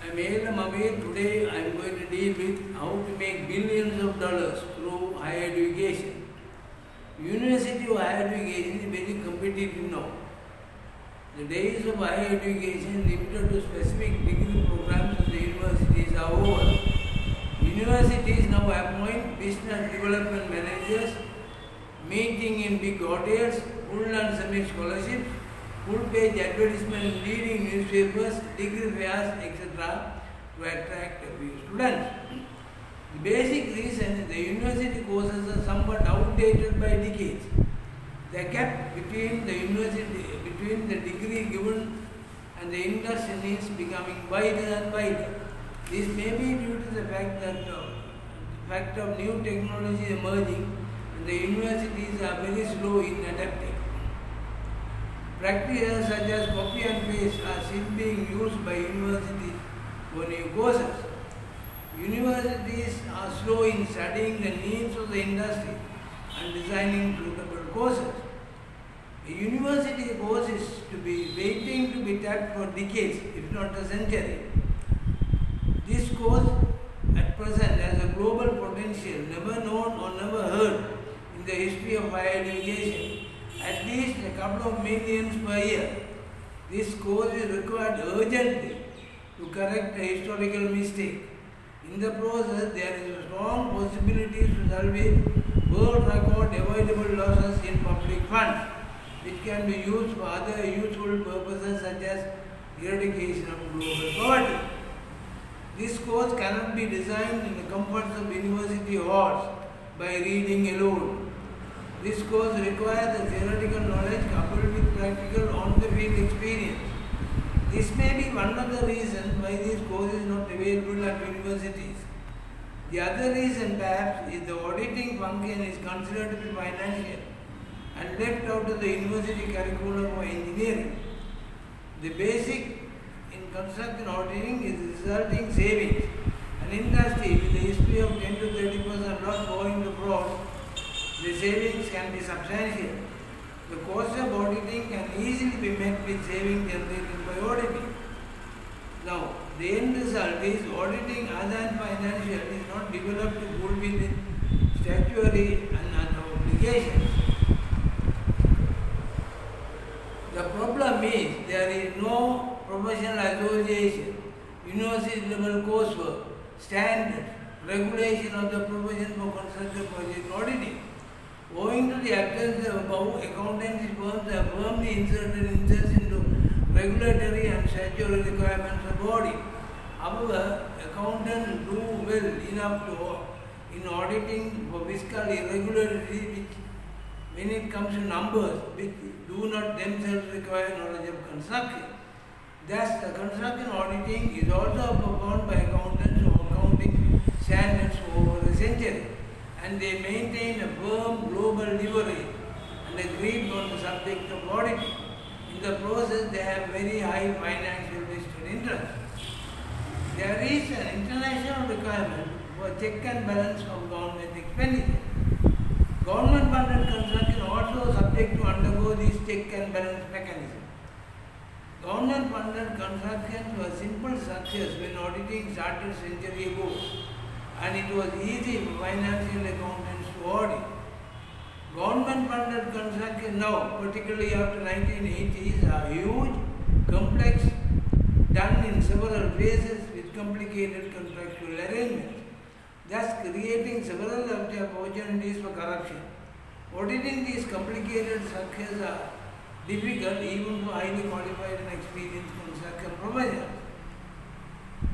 I'm A.L.M. Today I'm going to deal with how to make billions of dollars through higher education. University of higher education is very competitive now. The days of higher education limited to specific degree programs at the universities are over. Universities now appoint business development managers, meeting in big hotels, full and semi-scholarships, full-page advertisement in leading newspapers, degree fairs, etc. to attract a few students. The basic reason is the university courses are somewhat outdated by decades. The gap between the degree given and the industry needs becoming wider and wider. This may be due to the fact of new technology emerging and the universities are very slow in adapting. Practices such as copy and paste are still being used by universities for new courses. Universities are slow in studying the needs of the industry and designing suitable courses. A university course is to be waiting to be tapped for decades, if not a century. This course at present has a global potential never known or never heard in the history of higher education, at least a couple of millions per year. This course is required urgently to correct a historical mistake. In the process, there is a strong possibility to salvage world record avoidable losses in public funds, which can be used for other useful purposes such as eradication of global poverty. This course cannot be designed in the comforts of university halls by reading alone. This course requires the theoretical knowledge coupled with practical on-the-field experience. This may be one of the reasons why this course is not available at universities. The other reason perhaps is the auditing function is considered to be financial and left out of the university curriculum for engineering. The basic in construction auditing is resulting savings. An industry with a history of 10 to 30% loss owing to fraud, the savings can be substantial. The cost of auditing can easily be met with savings generated by auditing. Now, the end result is auditing other than financial is not developed to fulfill its statutory and obligations. The problem is there is no professional association, university level coursework, standards, regulation of the profession for construction project auditing. Owing to the absence of above, accountancy firms have firmly inserted themselves into regulatory and statutory requirements of audit. However, accountants do well enough in auditing for fiscal irregularity, which when it comes to numbers, which do not themselves require knowledge of construction. Thus, the construction auditing is also performed by accountants or accounting standards for over a century, and they maintain a firm global leverage and a grip on the subject of auditing. In the process, they have very high financial vested interest. There is an international requirement for check and balance of government expenditure. Government-funded construction also subject to undergo this check and balance mechanism. Government-funded construction was simple success when auditing started century ago, and it was easy for financial accountants to audit. Government-funded construction now, particularly after 1980s, are huge, complex, done in several phases with complicated contractual arrangements, thus creating several opportunities for corruption. Auditing these complicated structures are difficult even for highly qualified and experienced construction professionals.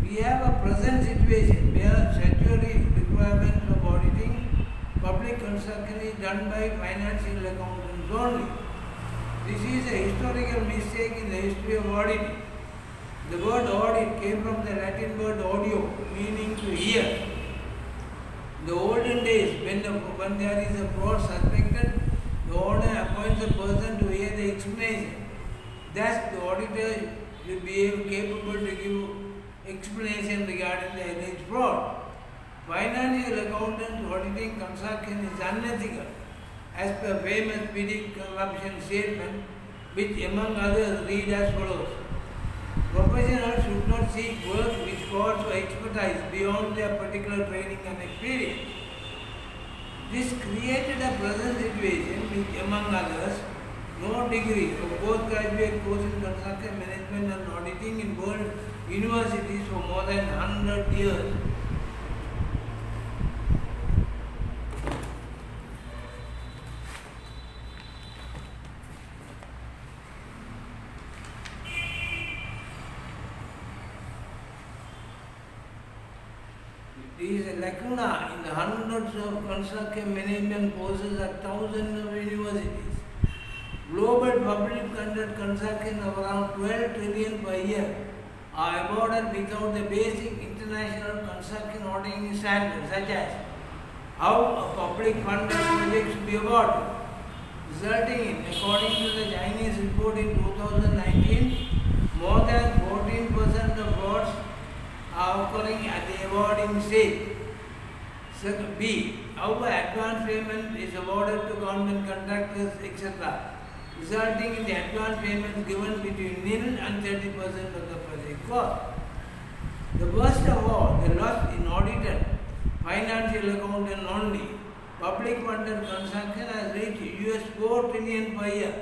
We have a present situation where statutory requirements of auditing public construction is done by financial accountants only. This is a historical mistake in the history of auditing. The word audit came from the Latin word audio, meaning to hear. In the olden days, when there is a fraud suspected, the owner appoints a person to hear the explanation. Thus, the auditor will be capable to give explanation regarding the alleged fraud. Financial accountants auditing construction is unethical, as per famous PD corruption statement, which among others read as follows: professionals should customers seek work which calls for expertise beyond their particular training and experience. This created a present situation which, among others, no degree of postgraduate course in construction management and auditing in world universities for more than 100 years. There is a lacuna in the hundreds of construction management courses at thousands of universities. Global public funded construction of around 12 trillion per year are awarded without the basic international construction auditing standards, such as how a public funded project should be awarded, resulting in, according to the Chinese report in 2019, more than 14% of frauds are occurring at the awarding stage. B. How advance payment is awarded to government contractors, etc., resulting in the advance payments given between nil and 30% of the project cost. The worst of all, the loss in audited financial accountant only. Public funded construction has reached US 4 trillion per year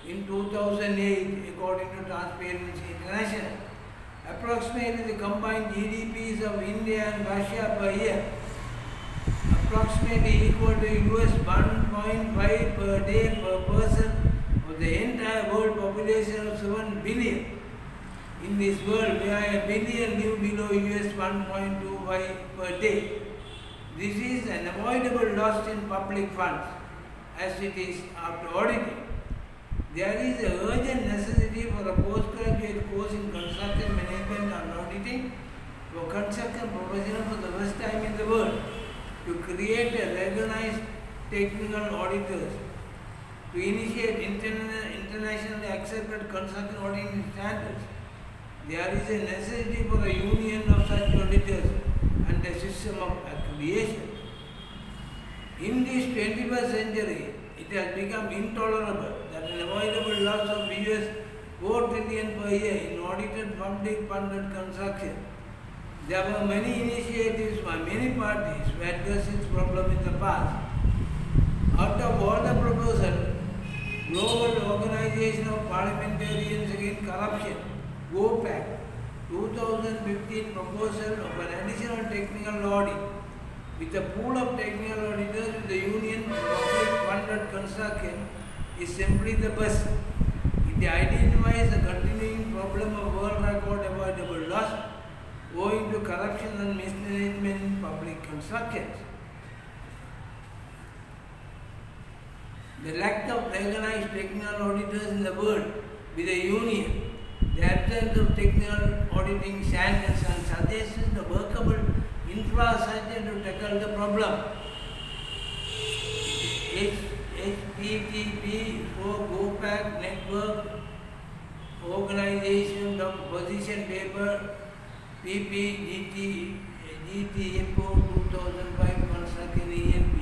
in 2008, according to Transparency International. Approximately the combined GDPs of India and Russia per year, approximately equal to US 1.5 per day per person of the entire world population of 7 billion. In this world, where a billion live below US 1.25 per day. This is an avoidable loss in public funds, as it is after auditing. There is an urgent necessity for a postgraduate course in construction management and auditing for construction professionals for the first time in the world, to create a recognized technical auditors, to initiate internationally accepted construction auditing standards. There is a necessity for a union of such auditors and a system of affiliation. In this 21st century, it has become intolerable that an avoidable loss of US 4 trillion per year in audited public funded construction. There were many initiatives by many parties to address this problem in the past. Out of all the proposals, Global Organization of Parliamentarians Against Corruption, GOPAC, 2015 proposal of an additional technical audit with a pool of technical auditors with the Union for Public Funded Construction is simply the best. It identifies a continuing problem of world record avoidable loss owing to corruption and mismanagement in public constructions. The lack of recognized technical auditors in the world with a union, the absence of technical auditing standards and suggestions of workable infrastructure to tackle the problem. HTTP for GOPAC Network Organization of Position Paper PP GTFO 2005 Construction ENP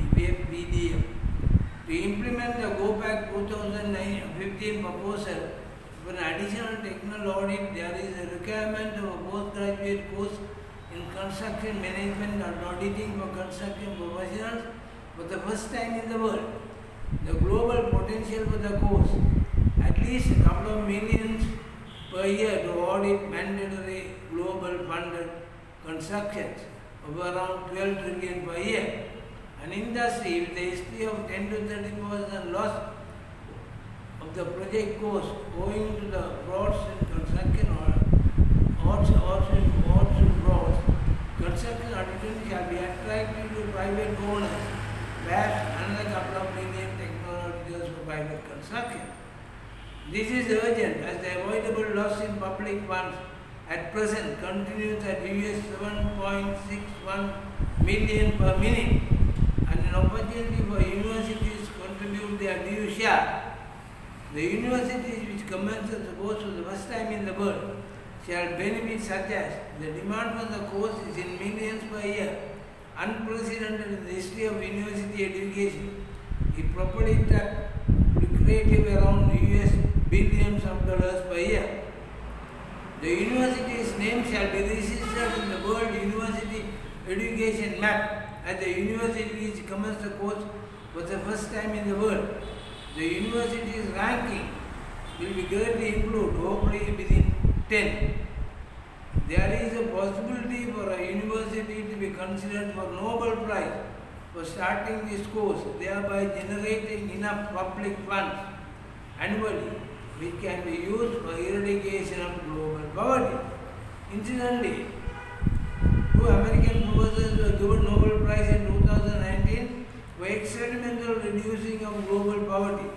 BDM. To implement the GOPAC 2015 proposal for an additional technical audit, there is a requirement of a postgraduate course in construction management and auditing for construction professionals for the first time in the world. The global potential for the course, at least a couple of millions per year to audit mandatory global funded constructions of around 12 trillion per year. An industry with a history of 10 to 30% loss of the project cost owing to the frauds in construction or frauds. Construction auditing shall be attractive to private owners, perhaps another couple of million technical auditors for private construction. This is urgent as the avoidable loss in public funds at present continues at US 7.61 million per minute, and an opportunity for universities to contribute their due share. The universities which commence the course for the first time in the world shall benefit, such as the demand for the course is in millions per year, unprecedented in the history of university education. If properly tapped, lucrative around US billions of dollars per year. The university's name shall be registered in the World University Education Map at the university which commenced the course for the first time in the world. The university's ranking will be greatly improved, hopefully within 10. There is a possibility for a university to be considered for Nobel Prize for starting this course, thereby generating enough public funds annually which can be used for eradication of global poverty. Incidentally, two American professors were given Nobel Prize in 2019 for experimental reducing of global poverty.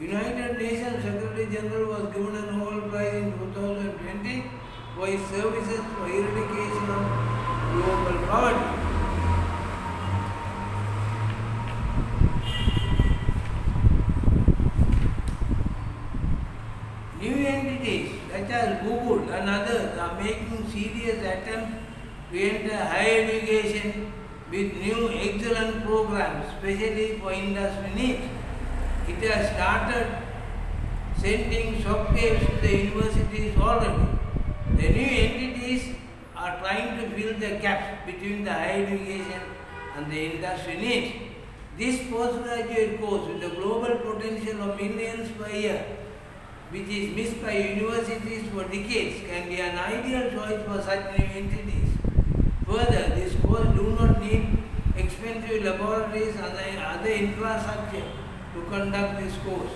United Nations Secretary General was given a Nobel Prize in 2020 for his services for eradication of global poverty. New entities such as Google and others are making serious attempts to enter higher education with new excellent programs, especially for industry needs. It has started sending shockwaves to the universities already. The new entities are trying to fill the gaps between the higher education and the industry needs. This postgraduate course with the global potential of millions per year, which is missed by universities for decades, can be an ideal choice for such new entities. Further, this course do not need expensive laboratories and other infrastructure to conduct this course.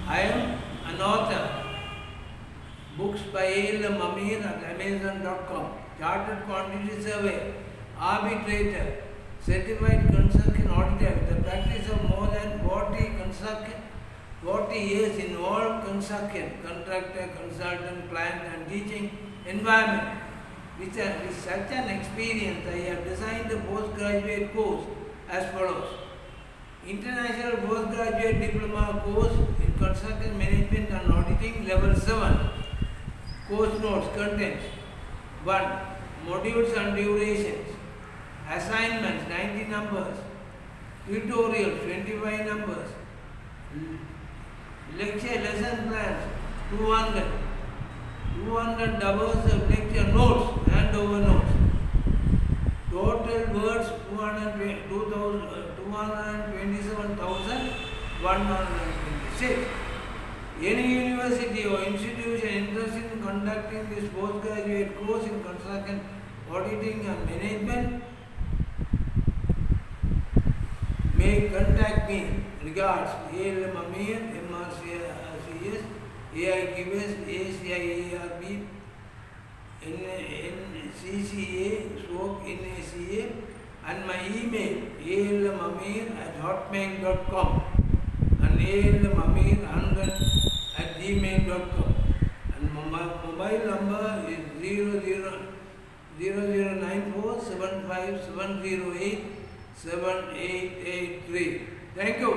I am an author. Books by A.L.M at Amazon.com. Chartered Quantity Surveyor, Arbitrator, Certified Construction Auditor with the practice of more than 40 years in all construction, contractor, consultant, plant and teaching environment. With such an experience, I have designed the postgraduate course as follows. International Postgraduate Diploma course in Construction Management and Auditing, Level 7. Course notes, contents. 1. Modules and durations. Assignments, 90 numbers. Tutorials, 25 numbers. Lecture lesson plans, 200. 200 hours of lecture notes, handover notes. Total words, 227,126. Any university or institution interested in conducting this postgraduate course in construction, auditing and management may contact me. Regards, A.L.M, MRCS, AIQS, ACIARB, NCCA/NACA, and my email allamir@hotmail.com and allamir100@gmail.com, and my mobile number is 00947570878883. Thank you.